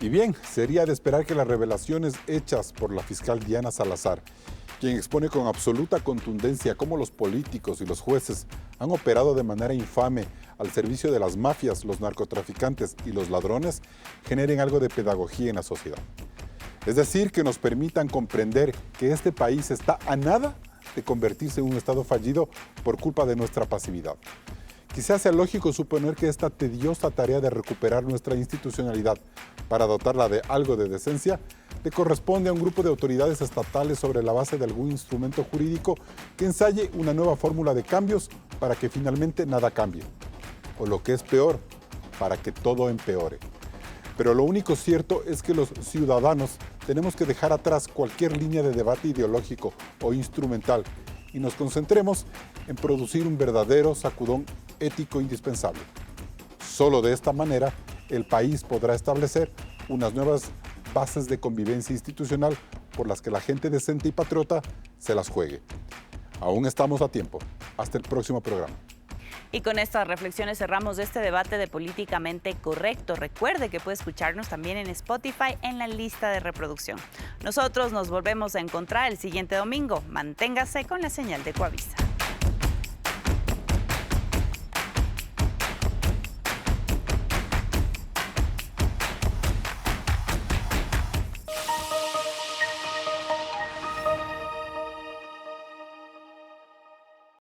Y bien, sería de esperar que las revelaciones hechas por la fiscal Diana Salazar, quien expone con absoluta contundencia cómo los políticos y los jueces han operado de manera infame al servicio de las mafias, los narcotraficantes y los ladrones, generen algo de pedagogía en la sociedad. Es decir, que nos permitan comprender que este país está a nada de convertirse en un Estado fallido por culpa de nuestra pasividad. Quizás sea lógico suponer que esta tediosa tarea de recuperar nuestra institucionalidad para dotarla de algo de decencia le corresponde a un grupo de autoridades estatales sobre la base de algún instrumento jurídico que ensaye una nueva fórmula de cambios para que finalmente nada cambie. O lo que es peor, para que todo empeore. Pero lo único cierto es que los ciudadanos tenemos que dejar atrás cualquier línea de debate ideológico o instrumental y nos concentremos en producir un verdadero sacudón ético indispensable. Solo de esta manera el país podrá establecer unas nuevas bases de convivencia institucional por las que la gente decente y patriota se las juegue. Aún estamos a tiempo. Hasta el próximo programa. Y con estas reflexiones cerramos este debate de Políticamente Correcto. Recuerde que puede escucharnos también en Spotify en la lista de reproducción. Nosotros nos volvemos a encontrar el siguiente domingo. Manténgase con la señal de Coavisa.